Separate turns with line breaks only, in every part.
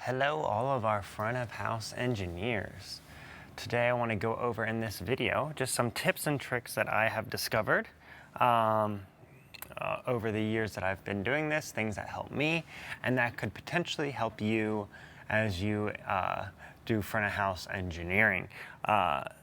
Hello all of our front of house engineers. Today I want to go over in this video just some tips and tricks that I have discovered over the years that I've been doing this, things that help me and that could potentially help you as you do front of house engineering.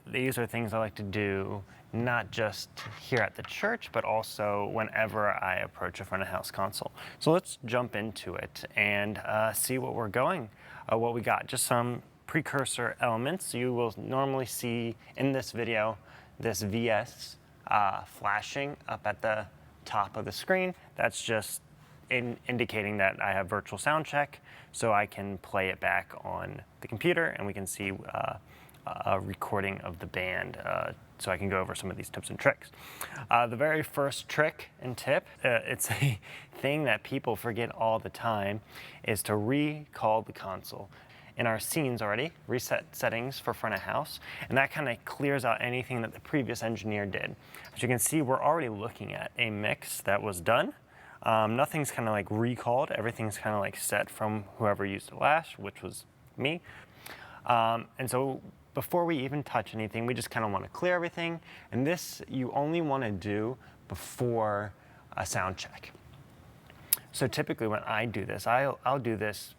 These are things I like to do not just here at the church, but also whenever I approach a front of house console. So let's jump into it and see what we're going, what we got. Just some precursor elements. You will normally see in this video, this VS flashing up at the top of the screen. That's just indicating that I have virtual sound check, so I can play it back on the computer and we can see a recording of the band, so I can go over some of these tips and tricks. The very first trick and tip, it's a thing that people forget all the time, is to recall the console. In our scenes already, reset settings for front of house, and that kind of clears out anything that the previous engineer did. As you can see, we're already looking at a mix that was done. Nothing's kind of like recalled, everything's kind of like set from whoever used it last, which was me. And so before we even touch anything, we just kind of want to clear everything. And this you only want to do before a sound check. So typically when I do this, I'll do this,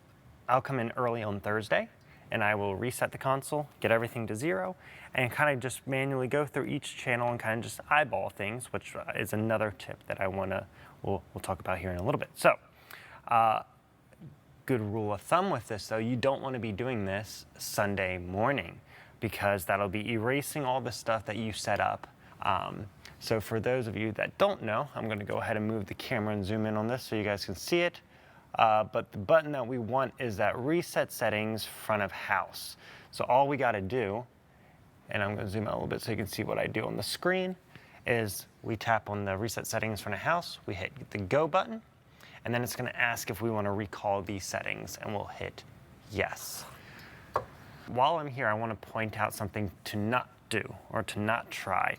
I'll come in early on Thursday and I will reset the console, get everything to 0, and kind of just manually go through each channel and kind of just eyeball things, which is another tip that we'll talk about here in a little bit. So, good rule of thumb with this though, you don't want to be doing this Sunday morning because that'll be erasing all the stuff that you set up. So for those of you that don't know, I'm going to go ahead and move the camera and zoom in on this so you guys can see it. But the button that we want is that reset settings front of house. So all we got to do, and I'm going to zoom out a little bit so you can see what I do on the screen, is we tap on the reset settings front of house, we hit the go button, and then it's going to ask if we want to recall these settings, and we'll hit yes. While I'm here, I want to point out something to not do or to not try.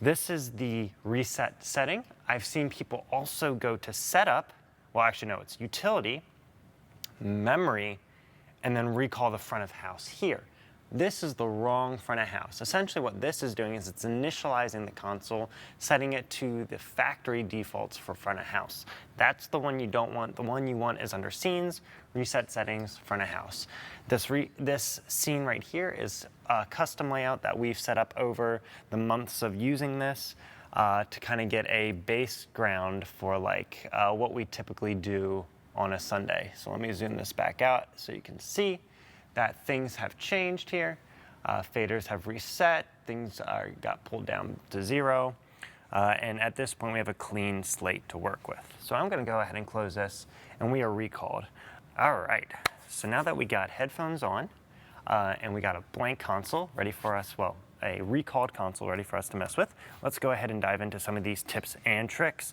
This is the reset setting. I've seen people also go to setup, well actually no, it's utility, memory, and then recall the front of house here. This is the wrong front of house. Essentially what this is doing is it's initializing the console, setting it to the factory defaults for front of house. That's the one you don't want. The one you want is under scenes, reset settings, front of house. This scene right here is a custom layout that we've set up over the months of using this to kind of get a base ground for like what we typically do on a Sunday. So let me zoom this back out so you can see that things have changed here. Faders have reset, things got pulled down to 0, and at this point we have a clean slate to work with. So I'm going to go ahead and close this, and we are recalled. All right, so now that we got headphones on, and we got a blank console ready for us, well, a recalled console ready for us to mess with, let's go ahead and dive into some of these tips and tricks.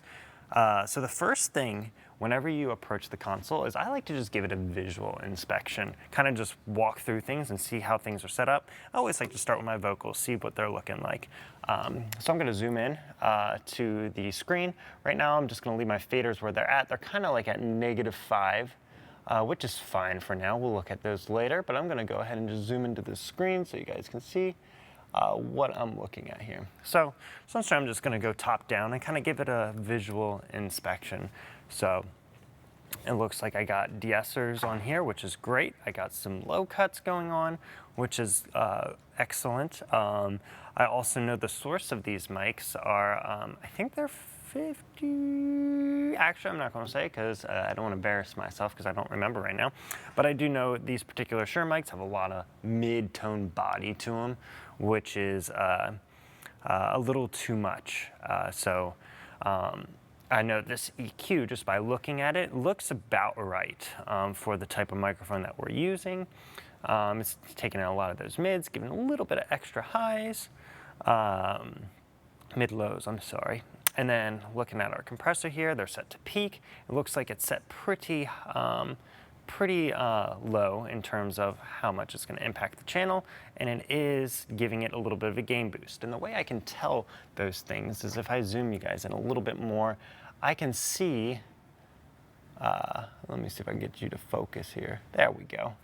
So the first thing, whenever you approach the console, is I like to just give it a visual inspection, kind of just walk through things and see how things are set up. I always like to start with my vocals, see what they're looking like. So I'm going to zoom in to the screen. Right now I'm just going to leave my faders where they're at. They're kind of like at -5, which is fine for now. We'll look at those later, but I'm going to go ahead and just zoom into the screen so you guys can see what I'm looking at here. So I'm just going to go top down and kind of give it a visual inspection. So it looks like I got de-essers on here, which is great. I got some low cuts going on, which is excellent. I also know the source of these mics are, I think they're 50, actually I'm not going to say because I don't want to embarrass myself because I don't remember right now, but I do know these particular Shure mics have a lot of mid-tone body to them, which is a little too much. I know this EQ, just by looking at it, looks about right for the type of microphone that we're using. It's taking out a lot of those mids, giving a little bit of extra highs, mid-lows, I'm sorry. And then looking at our compressor here, they're set to peak. It looks like it's set pretty low in terms of how much it's going to impact the channel, and it is giving it a little bit of a gain boost. And the way I can tell those things is if I zoom you guys in a little bit more, I can see, let me see if I can get you to focus here. There we go.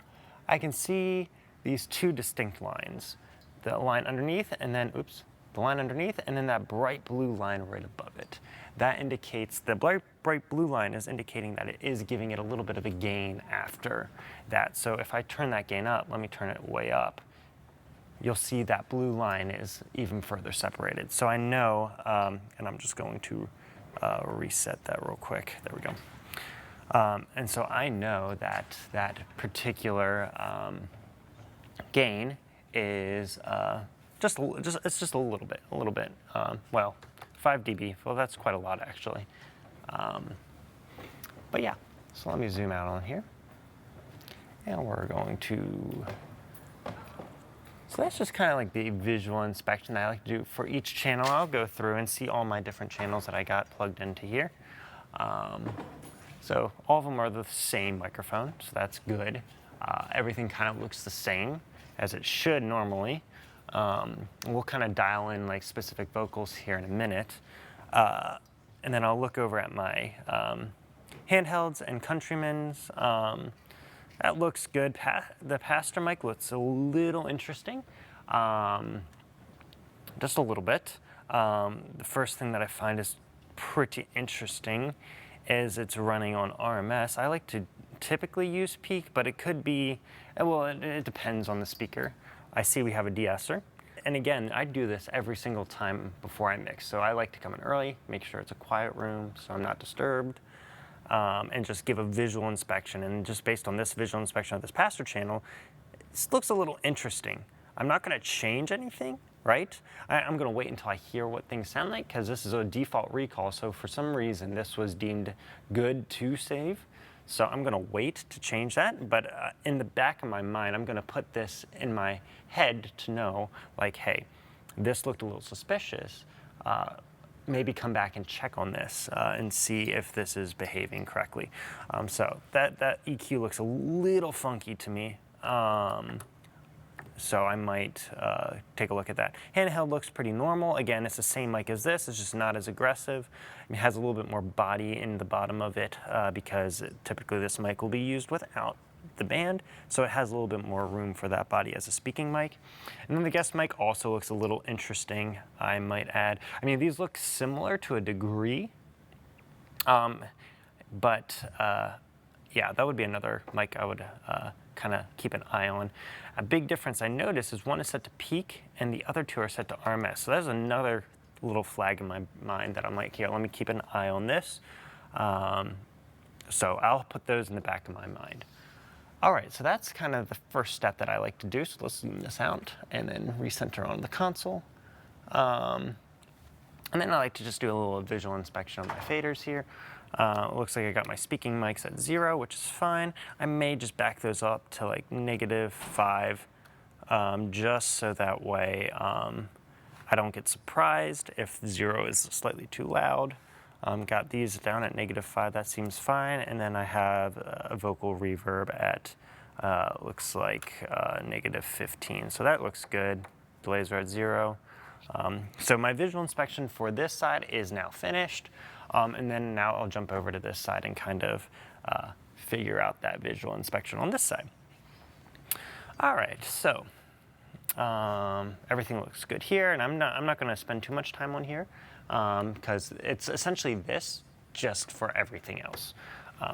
I can see these two distinct lines. The line underneath and then, oops, the line underneath and then that bright blue line right above it. That indicates, the bright blue line is indicating that it is giving it a little bit of a gain after that. So if I turn that gain up, let me turn it way up, you'll see that blue line is even further separated. So I know, and I'm just going to reset that real quick. There we go. And so I know that that particular gain is it's just a little bit. Well, 5 dB. Well, that's quite a lot actually. But yeah, so let me zoom out on here, and we're going to. So that's just kind of like the visual inspection that I like to do for each channel. I'll go through and see all my different channels that I got plugged into here. So all of them are the same microphone, so that's good. Everything kind of looks the same as it should normally. We'll kind of dial in like specific vocals here in a minute. And then I'll look over at my handhelds and Countryman's. That looks good. The Pastor mic looks a little interesting, just a little bit. The first thing that I find is pretty interesting is it's running on RMS. I like to typically use peak, but it could be, well, it depends on the speaker. I see we have a de-esser. And again, I do this every single time before I mix. So I like to come in early, make sure it's a quiet room so I'm not disturbed. And just give a visual inspection. And just based on this visual inspection of this Pastor channel, this looks a little interesting. I'm not going to change anything, right? I'm going to wait until I hear what things sound like, because this is a default recall. So for some reason, this was deemed good to save. So I'm going to wait to change that. But in the back of my mind, I'm going to put this in my head to know, like, hey, this looked a little suspicious. Maybe come back and check on this and see if this is behaving correctly. So that EQ looks a little funky to me. So I might take a look at that. Handheld looks pretty normal. Again, it's the same mic as this, it's just not as aggressive. It has a little bit more body in the bottom of it because typically this mic will be used without the band, so it has a little bit more room for that body as a speaking mic. And then the guest mic also looks a little interesting, I might add. I mean, these look similar to a degree, but yeah, that would be another mic I would kind of keep an eye on. A big difference I noticed is one is set to peak and the other two are set to RMS. So that's another little flag in my mind that I'm like, here, let me keep an eye on this. So I'll put those in the back of my mind. All right, so that's kind of the first step that I like to do. So let's zoom this out and then recenter on the console. And then I like to just do a little visual inspection on my faders here. It looks like I got my speaking mics at 0, which is fine. I may just back those up to like -5, just so that way I don't get surprised if 0 is slightly too loud. Got these down at -5, that seems fine. And then I have a vocal reverb at, looks like -15. So that looks good. Delays are at 0. So my visual inspection for this side is now finished. And then now I'll jump over to this side and kind of figure out that visual inspection on this side. All right, so everything looks good here, and I'm not going to spend too much time on here because it's essentially this just for everything else.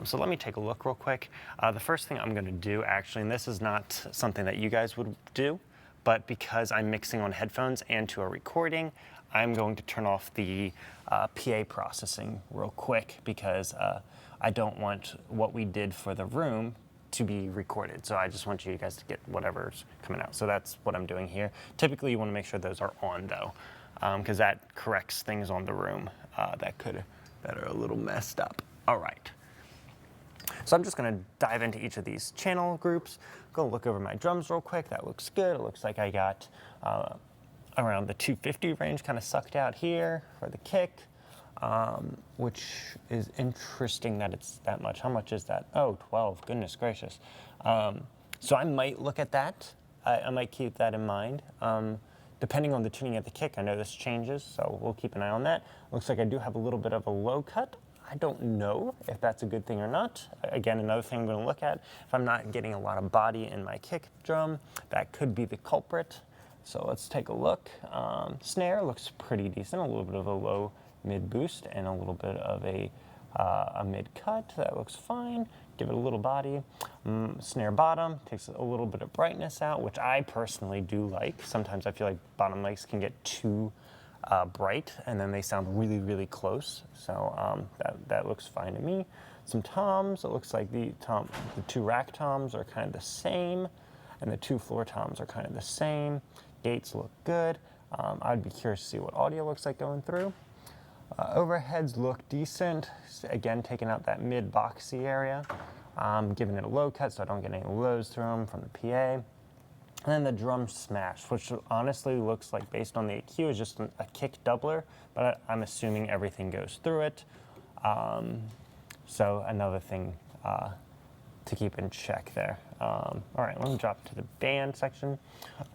So let me take a look real quick. The first thing I'm going to do actually, and this is not something that you guys would do, but because I'm mixing on headphones and to a recording, I'm going to turn off the PA processing real quick because I don't want what we did for the room to be recorded. So I just want you guys to get whatever's coming out. So that's what I'm doing here. Typically you want to make sure those are on though, because that corrects things on the room that are a little messed up. All right. So I'm just going to dive into each of these channel groups. Go look over my drums real quick. That looks good. It looks like I got around the 250 range kind of sucked out here for the kick, which is interesting that it's that much. How much is that? Oh, 12, goodness gracious. So I might look at that. I might keep that in mind. Depending on the tuning of the kick, I know this changes, so we'll keep an eye on that. Looks like I do have a little bit of a low cut. I don't know if that's a good thing or not. Again, another thing I'm going to look at, if I'm not getting a lot of body in my kick drum, that could be the culprit. So let's take a look. Snare looks pretty decent, a little bit of a low mid boost and a little bit of a mid cut. That looks fine. Give it a little body. Snare bottom takes a little bit of brightness out, which I personally do like. Sometimes I feel like bottom mics can get too bright and then they sound really, really close. So that looks fine to me. Some toms, it looks like the two rack toms are kind of the same and the two floor toms are kind of the same. Gates look good. I'd be curious to see what audio looks like going through. Overheads look decent. Again, taking out that mid boxy area. Giving it a low cut so I don't get any lows through them from the PA. And then the drum smash, which honestly looks like, based on the EQ, is just a kick doubler, but I'm assuming everything goes through it. So another thing to keep in check there. All right, let me drop to the band section.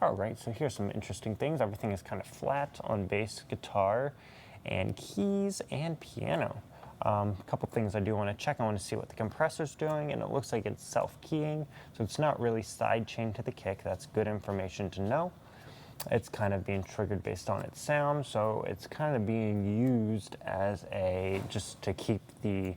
All right, so here's some interesting things. Everything is kind of flat on bass, guitar, and keys and piano. A couple things I do want to check. I want to see what the compressor's doing, and it looks like it's self-keying, so it's not really side chained to the kick. That's good information to know. It's kind of being triggered based on its sound, so it's kind of being used as just to keep the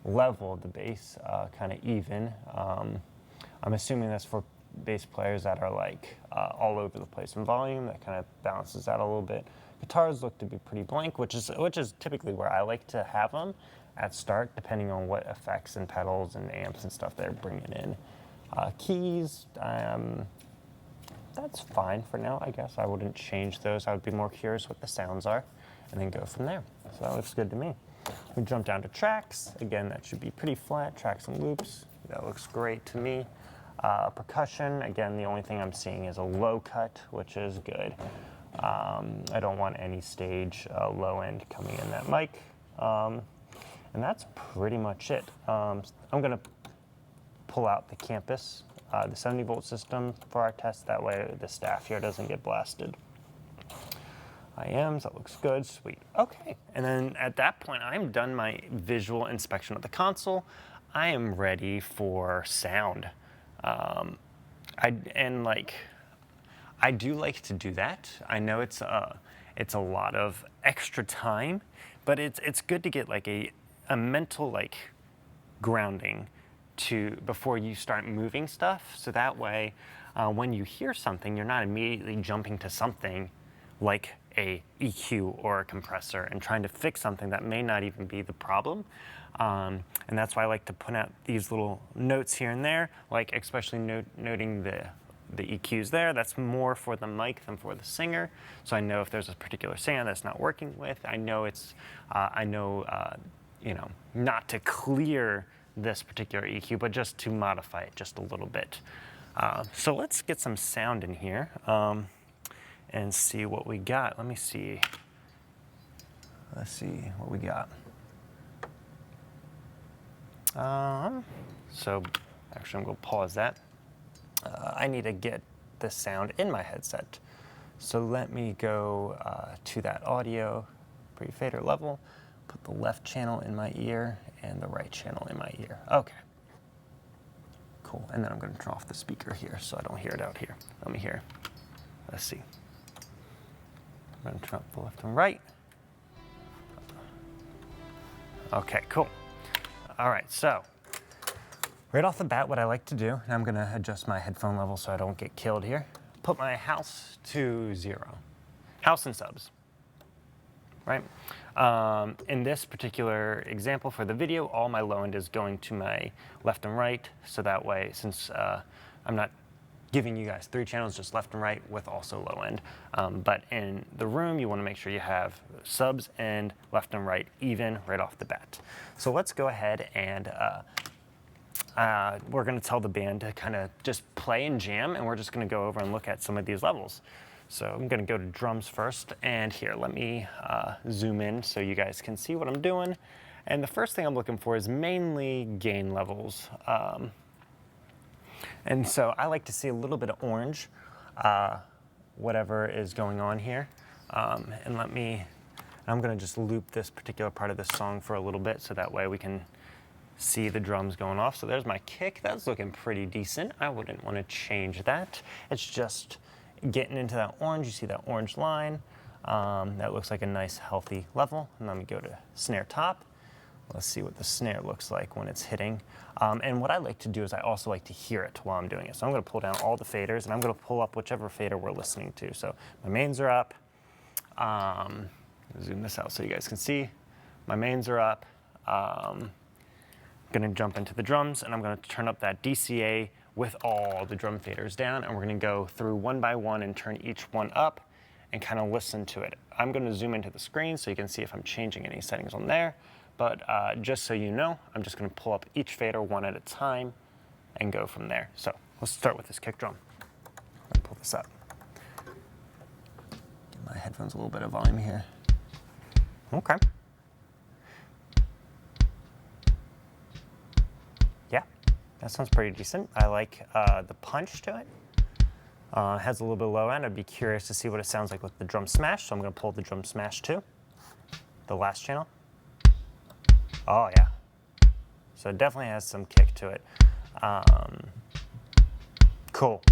level of the bass kind of even. I'm assuming that's for bass players that are like all over the place in volume. That kind of balances out a little bit. Guitars look to be pretty blank, which is typically where I like to have them at start, depending on what effects and pedals and amps and stuff they're bringing in. Keys, that's fine for now, I guess. I wouldn't change those. I would be more curious what the sounds are and then go from there. So that looks good to me. We jump down to tracks. Again, that should be pretty flat. Tracks and loops, that looks great to me. Percussion, again, the only thing I'm seeing is a low cut, which is good. I don't want any stage low end coming in that mic. And that's pretty much it. I'm going to pull out the Campus, the 70 volt system for our test. That way the staff here doesn't get blasted. IMs, that looks good, sweet. Okay, and then at that point, I'm done my visual inspection of the console. I am ready for sound. I do like to do that. I know it's a lot of extra time, but it's good to get like a mental like grounding before you start moving stuff. So that way, when you hear something, you're not immediately jumping to something like a EQ or a compressor and trying to fix something that may not even be the problem. And that's why I like to put out these little notes here and there, like especially noting the EQs there. That's more for the mic than for the singer. So I know if there's a particular singer that's not working with, I know not to clear this particular EQ, but just to modify it just a little bit. So let's get some sound in here and see what we got. Let me see. Let's see what we got. So actually I'm going to pause that. I need to get the sound in my headset. So let me go to that audio pre-fader level, put the left channel in my ear and the right channel in my ear. Okay, cool. And then I'm going to turn off the speaker here so I don't hear it out here. Let me hear. Let's see. I'm going to turn up the left and right. Okay, cool. All right, so right off the bat, what I like to do, and I'm gonna adjust my headphone level so I don't get killed here, put my house to 0. House and subs, right? In this particular example for the video, all my low end is going to my left and right, so that way, since I'm not giving you guys 3 channels, just left and right with also low end. But in the room, you wanna make sure you have subs and left and right even right off the bat. So let's go ahead and we're going to tell the band to kind of just play and jam, and we're just going to go over and look at some of these levels. So I'm going to go to drums first, and here, let me zoom in so you guys can see what I'm doing. And the first thing I'm looking for is mainly gain levels. And so I like to see a little bit of orange, whatever is going on here. And let me I'm gonna just loop this particular part of the song for a little bit so that way we can see the drums going off. So there's my kick. That's looking pretty decent. I wouldn't want to change that. It's just getting into that orange. You see that orange line. That looks like a nice healthy level. And then we go to snare top. Let's see what the snare looks like when it's hitting. And what I like to do is I also like to hear it while I'm doing it. So I'm going to pull down all the faders, and I'm going to pull up whichever fader we're listening to. So my mains are up. Zoom this out so you guys can see. My mains are up. I'm going to jump into the drums, and I'm going to turn up that DCA with all the drum faders down, and we're going to go through one by one and turn each one up and kind of listen to it. I'm going to zoom into the screen so you can see if I'm changing any settings on there. But just so you know, I'm just going to pull up each fader one at a time and go from there. So let's start with this kick drum. I'm going to pull this up. Give my headphones a little bit of volume here. Okay. Yeah, that sounds pretty decent. I like the punch to it. It has a little bit of low end. I'd be curious to see what it sounds like with the drum smash, so I'm going to pull the drum smash too, the last channel. Oh yeah, so it definitely has some kick to it. Cool.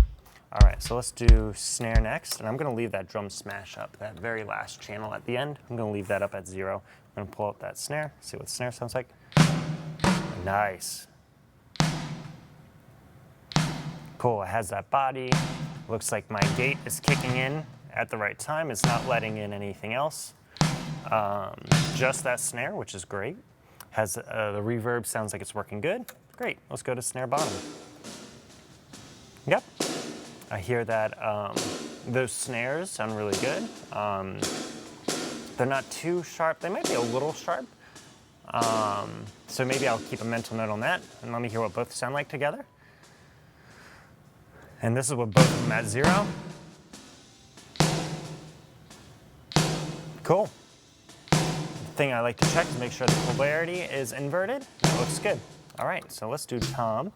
All right, so let's do snare next, and I'm going to leave that drum smash up, that very last channel at the end. I'm going to leave that up at 0. I'm going to pull up that snare, see what the snare sounds like. Nice. Cool, it has that body. Looks like my gate is kicking in at the right time. It's not letting in anything else. Just that snare, which is great. Has the reverb, sounds like it's working good. Great, let's go to snare bottom. Yep, I hear that those snares sound really good. They're not too sharp. They might be a little sharp. So maybe I'll keep a mental note on that and let me hear what both sound like together. And this is what both of them at 0. Cool. Thing I like to check is make sure the polarity is inverted. That looks good. All right, so let's do tom.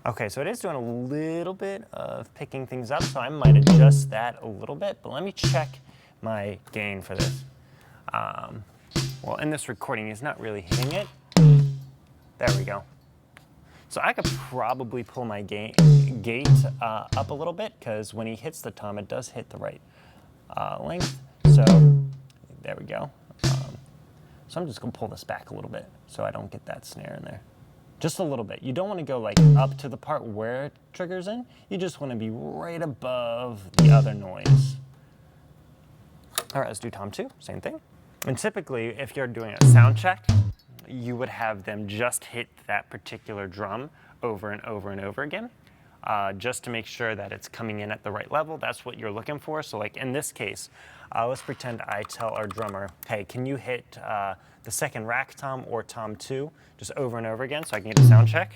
Okay, so it is doing a little bit of picking things up, so I might adjust that a little bit, but let me check my gain for this. Well, in this recording, he's not really hitting it. There we go. So I could probably pull my gate up a little bit, because when he hits the tom, it does hit the right length. So there we go. So I'm just going to pull this back a little bit so I don't get that snare in there. Just a little bit. You don't want to go like up to the part where it triggers in. You just want to be right above the other noise. All right, let's do tom 2, same thing. And typically, if you're doing a sound check, you would have them just hit that particular drum over and over and over again. Just to make sure that it's coming in at the right level. That's what you're looking for. So like in this case, let's pretend I tell our drummer, hey, can you hit the second rack tom or tom 2 just over and over again so I can get a sound check.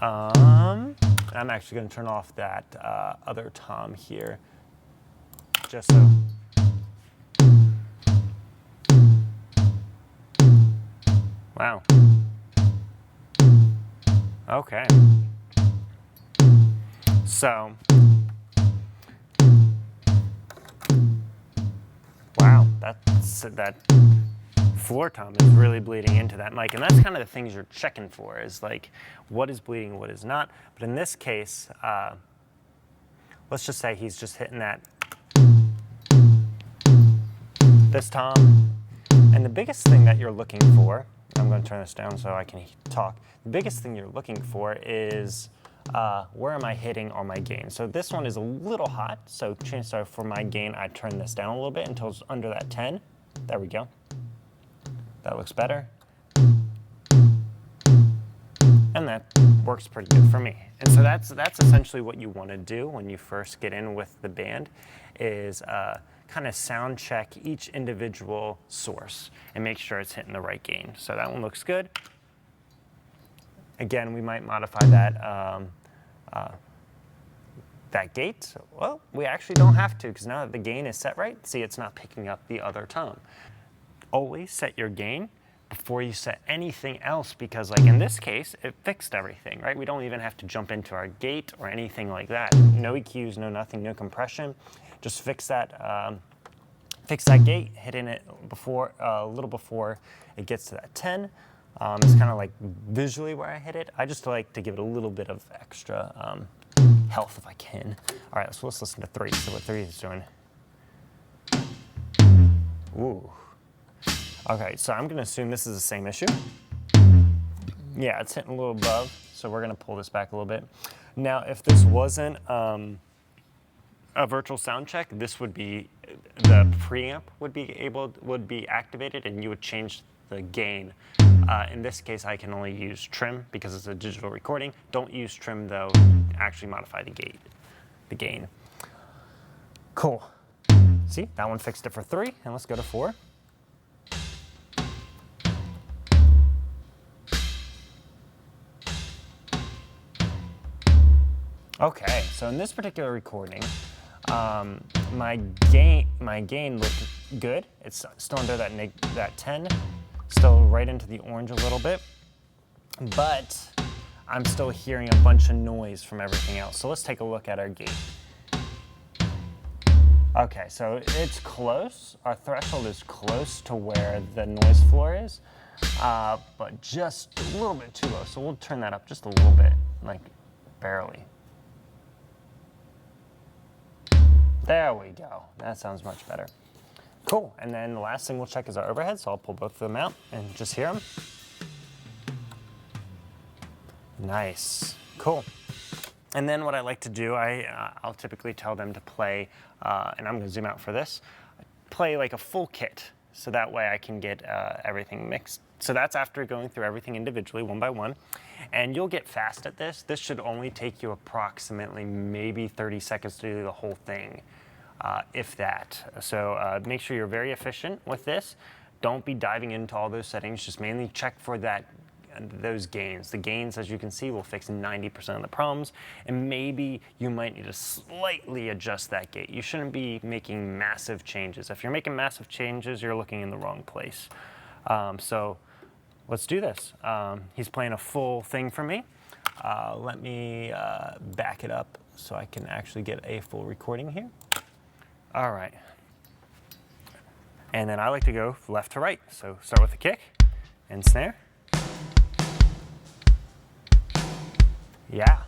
I'm actually going to turn off that other tom here just so. Wow. Okay. So, wow, that floor tom is really bleeding into that mic, and that's kind of the things you're checking for, is like what is bleeding, what is not. But in this case, let's just say he's just hitting this tom, and the biggest thing that you're looking for, I'm going to turn this down so I can talk. The biggest thing you're looking for is where am I hitting on my gain? So this one is a little hot, so chances are for my gain, I turn this down a little bit until it's under that 10. There we go. That looks better. And that works pretty good for me. And so that's essentially what you want to do when you first get in with the band, is kind of sound check each individual source and make sure it's hitting the right gain. So that one looks good. Again, we might modify that gate. Well, we actually don't have to, because now that the gain is set right, see, it's not picking up the other tom. Always set your gain before you set anything else, because like in this case, it fixed everything, right? We don't even have to jump into our gate or anything like that. No EQs, no nothing, no compression. Just fix that gate, hitting it before a little before it gets to that 10. It's kind of like visually where I hit it. I just like to give it a little bit of extra health if I can. All right, so let's listen to 3. So what 3 is doing. Ooh. Okay, so I'm gonna assume this is the same issue. Yeah, it's hitting a little above, so we're gonna pull this back a little bit. Now, if this wasn't a virtual sound check, this would be, the preamp would be activated and you would change the gain. In this case, I can only use trim because it's a digital recording. Don't use trim though, actually modify the gain. Cool. See, that one fixed it for 3, and let's go to 4. Okay, so in this particular recording, my gain looked good. It's still under that 10, still right into the orange a little bit, but I'm still hearing a bunch of noise from everything else. So let's take a look at our gate. Okay, so it's close. Our threshold is close to where the noise floor is, but just a little bit too low. So we'll turn that up just a little bit, like barely. There we go. That sounds much better. Cool. And then the last thing we'll check is our overhead. So I'll pull both of them out and just hear them. Nice. Cool. And then what I like to do, I'll typically tell them to play, and I'm going to zoom out for this, play like a full kit. So that way I can get everything mixed. So that's after going through everything individually, one by one. And you'll get fast at this. This should only take you approximately maybe 30 seconds to do the whole thing, if that. So make sure you're very efficient with this. Don't be diving into all those settings. Just mainly check for those gains. The gains, as you can see, will fix 90% of the problems, and maybe you might need to slightly adjust that gate. You shouldn't be making massive changes. If you're making massive changes, you're looking in the wrong place. So let's do this. He's playing a full thing for me. Let me back it up so I can actually get a full recording here. All right. And then I like to go left to right. So start with the kick and snare. Yeah.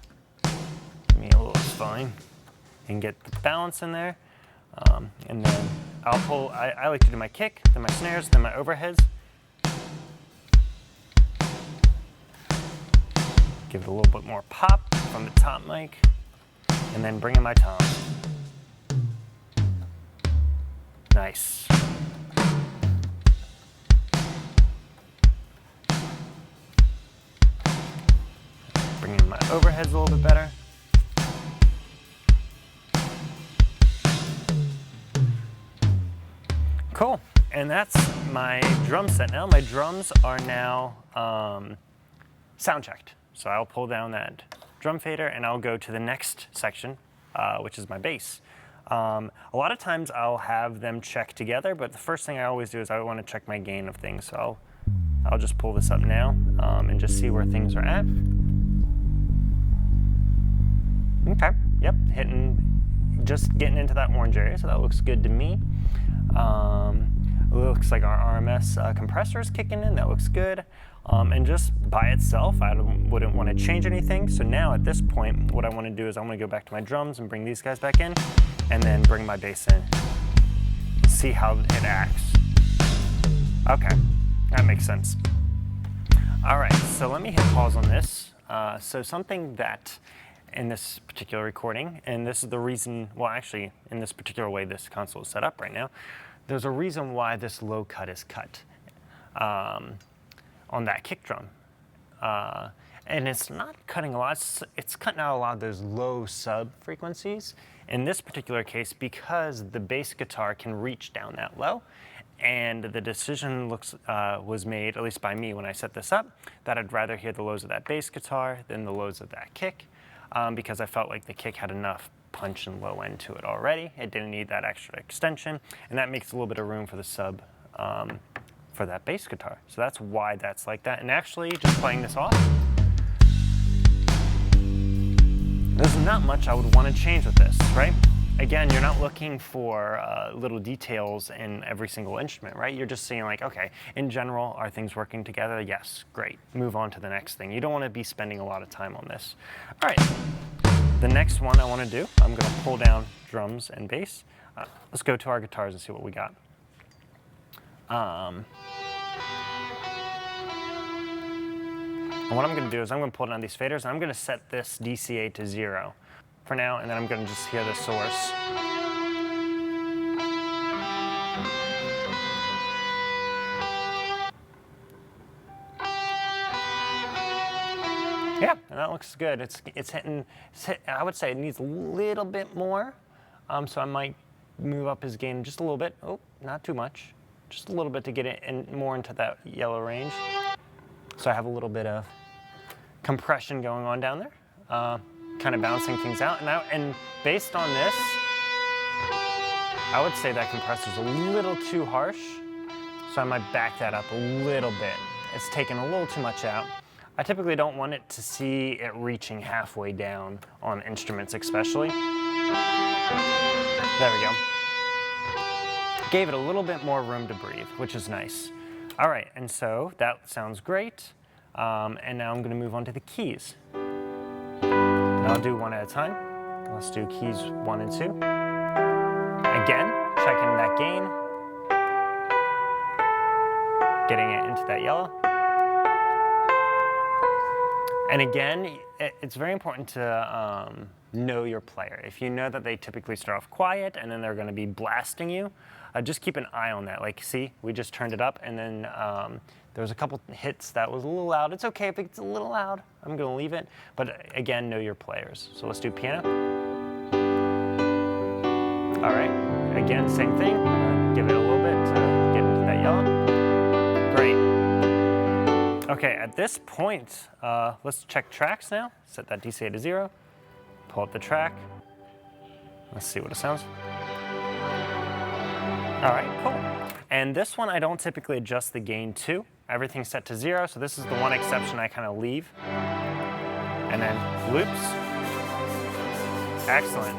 Give me a little spine and get the balance in there. And then I'll pull, I like to do my kick, then my snares, then my overheads. Give it a little bit more pop from the top mic, and then bring in my tom. Nice. Bring in my overheads a little bit better. Cool, and that's my drum set now. My drums are now sound checked. So I'll pull down that drum fader and I'll go to the next section, which is my bass. A lot of times I'll have them check together, but the first thing I always do is I want to check my gain of things. So I'll just pull this up now and just see where things are at. Okay, yep, just getting into that orange area, so that looks good to me. It looks like our RMS compressor is kicking in, that looks good. And just by itself, I wouldn't want to change anything. So now at this point, what I want to do is I'm going to go back to my drums and bring these guys back in, and then bring my bass in. See how it acts. Okay, that makes sense. All right, so let me hit pause on this. So something that in this particular recording, and this is the reason, well actually, in this particular way this console is set up right now, there's a reason why this low cut is cut on that kick drum. And it's not cutting a lot, it's cutting out a lot of those low sub frequencies. In this particular case, because the bass guitar can reach down that low, and the decision was made, at least by me when I set this up, that I'd rather hear the lows of that bass guitar than the lows of that kick, because I felt like the kick had enough punch and low end to it already. It didn't need that extra extension, and that makes a little bit of room for the sub for that bass guitar. So that's why that's like that. And actually, just playing this off, there's not much I would want to change with this, right? Again, you're not looking for little details in every single instrument, right? You're just seeing like, okay, in general, are things working together? Yes, great. Move on to the next thing. You don't want to be spending a lot of time on this. All right, the next one I want to do, I'm going to pull down drums and bass. Let's go to our guitars and see what we got. And what I'm going to do is I'm going to pull down these faders, and I'm going to set this DCA to 0 for now, and then I'm going to just hear the source. Yeah, and that looks good. It's hitting, I would say it needs a little bit more, so I might move up his gain just a little bit. Oh, not too much. Just a little bit to get it in, more into that yellow range. So I have a little bit of compression going on down there, kind of balancing things out. And based on this, I would say that compressor's a little too harsh, so I might back that up a little bit. It's taking a little too much out. I typically don't want it to see it reaching halfway down on instruments especially. There we go. Gave it a little bit more room to breathe, which is nice. All right, and so that sounds great. And now I'm going to move on to the keys. And I'll do one at a time. Let's do keys 1 and 2. Again, checking that gain. Getting it into that yellow. And again, it's very important to know your player. If you know that they typically start off quiet and then they're going to be blasting you, just keep an eye on that. Like, see, we just turned it up, and then there was a couple hits that was a little loud. It's okay if it's a little loud. I'm going to leave it. But again, know your players. So let's do piano. All right. Again, same thing. Give it a little bit to get into that yellow. Great. Okay, at this point, let's check tracks now. Set that DCA to 0. Pull up the track. Let's see what it sounds. All right, cool. And this one, I don't typically adjust the gain to. Everything's set to 0, so this is the one exception I kind of leave. And then loops. Excellent.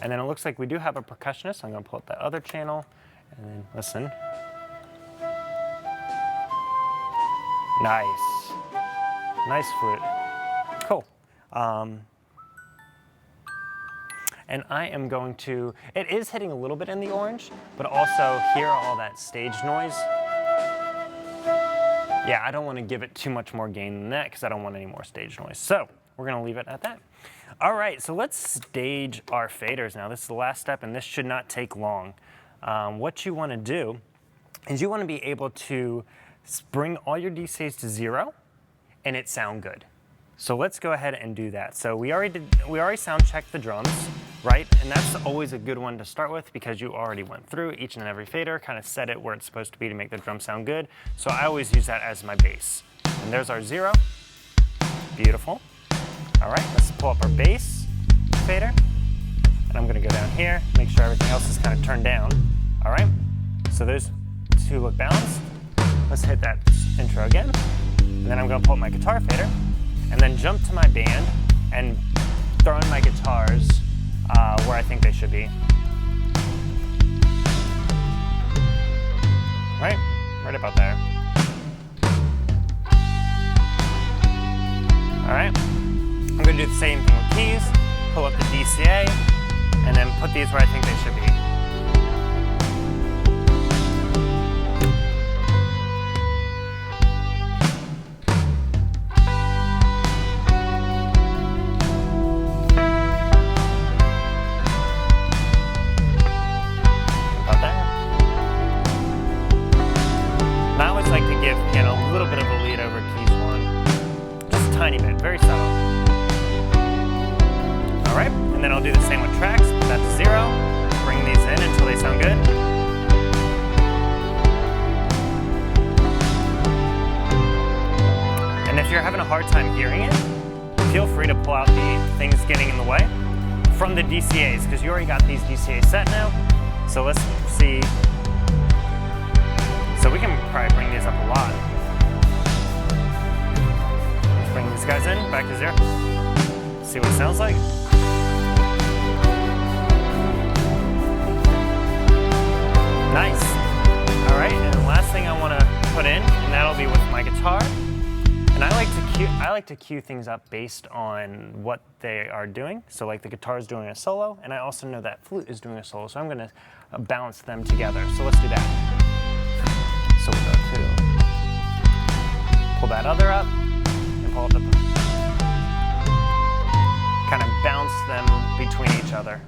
And then it looks like we do have a percussionist. So I'm going to pull up that other channel and then listen. Nice. Nice flute. Cool. And I am going to, it is hitting a little bit in the orange, but also hear all that stage noise. Yeah, I don't want to give it too much more gain than that because I don't want any more stage noise. So we're going to leave it at that. All right, so let's stage our faders now. This is the last step, and this should not take long. What you want to do is you want to be able to bring all your DCAs to 0 and it sound good. So let's go ahead and do that. So we already sound checked the drums, right? And that's always a good one to start with because you already went through each and every fader, kind of set it where it's supposed to be to make the drum sound good. So I always use that as my bass. And there's our 0. Beautiful. All right, let's pull up our bass fader. And I'm gonna go down here, make sure everything else is kind of turned down. All right, so those two look balanced. Let's hit that intro again. And then I'm gonna pull up my guitar fader and then jump to my band and throw in my guitars where I think they should be. Right about there. All right, I'm gonna do the same thing with keys, pull up the DCA, and then put these where I think they should be. Tiny bit, very subtle. All right, and then I'll do the same with tracks. Put that to 0. Bring these in until they sound good. And if you're having a hard time hearing it, feel free to pull out the things getting in the way from the DCAs, because you already got these DCAs set now. So let's see. So we can probably back to 0. See what it sounds like? Nice. All right, and the last thing I want to put in, and that'll be with my guitar. And I like to cue things up based on what they are doing. So like the guitar is doing a solo, and I also know that flute is doing a solo. So I'm going to balance them together. So let's do that. So we'll go to pull that other up and pull up the kind of bounce them between each other.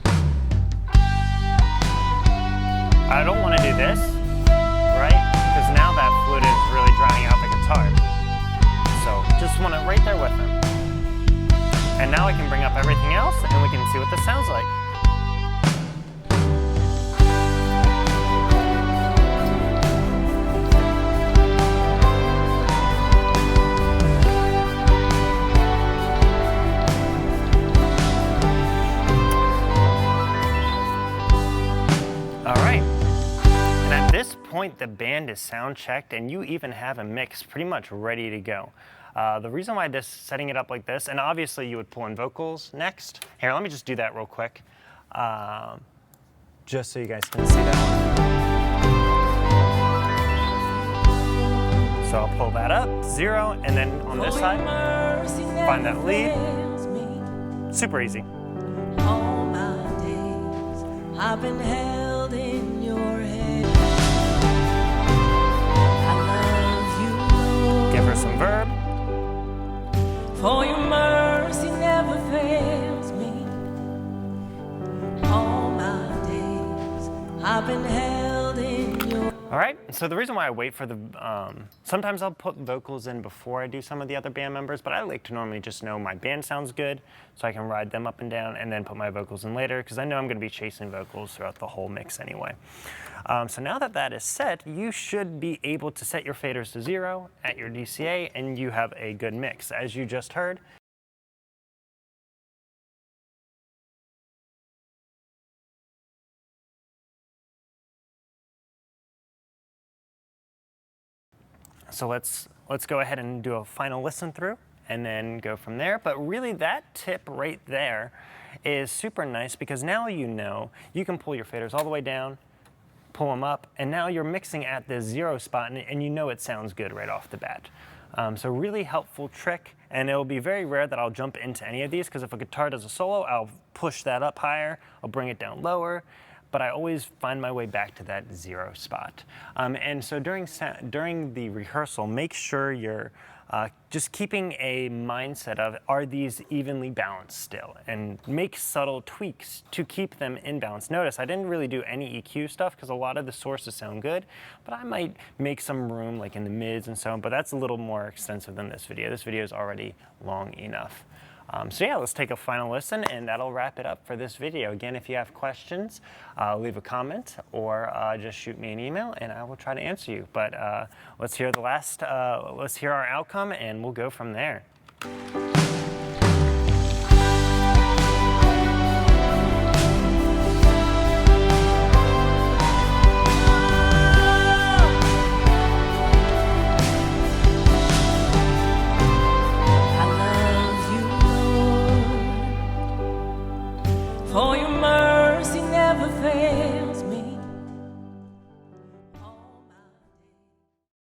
I don't want to do this, right? Because now that flute is really drowning out the guitar. So just want to right there with them. And now I can bring up everything else and we can see what this sounds like. All right. And at this point, the band is sound checked and you even have a mix pretty much ready to go. The reason why setting it up like this, and obviously you would pull in vocals next. Here, let me just do that real quick, just so you guys can see that one. So I'll pull that up, 0, and then on this side, find that lead. Super easy.
All my days I've been held in your hand. I love you, Lord.
Give her some verb.
For your mercy never fails me. All my days I've been held in your.
All right, so the reason why I wait for the, sometimes I'll put vocals in before I do some of the other band members, but I like to normally just know my band sounds good, so I can ride them up and down and then put my vocals in later, because I know I'm gonna be chasing vocals throughout the whole mix anyway. So now that that is set, you should be able to set your faders to 0 at your DCA, and you have a good mix. As you just heard, so let's go ahead and do a final listen through and then go from there. But really that tip right there is super nice, because now you know you can pull your faders all the way down, pull them up, and now you're mixing at the 0 spot, and you know it sounds good right off the bat. So really helpful trick, and it'll be very rare that I'll jump into any of these, because if a guitar does a solo, I'll push that up higher, I'll bring it down lower, but I always find my way back to that 0 spot. And so during the rehearsal, make sure you're just keeping a mindset of, are these evenly balanced still? And make subtle tweaks to keep them in balance. Notice I didn't really do any EQ stuff because a lot of the sources sound good, but I might make some room like in the mids and so on, but that's a little more extensive than this video. This video is already long enough. So yeah, let's take a final listen, and that'll wrap it up for this video. Again, if you have questions, leave a comment or just shoot me an email and I will try to answer you. But let's hear our outcome and we'll go from there.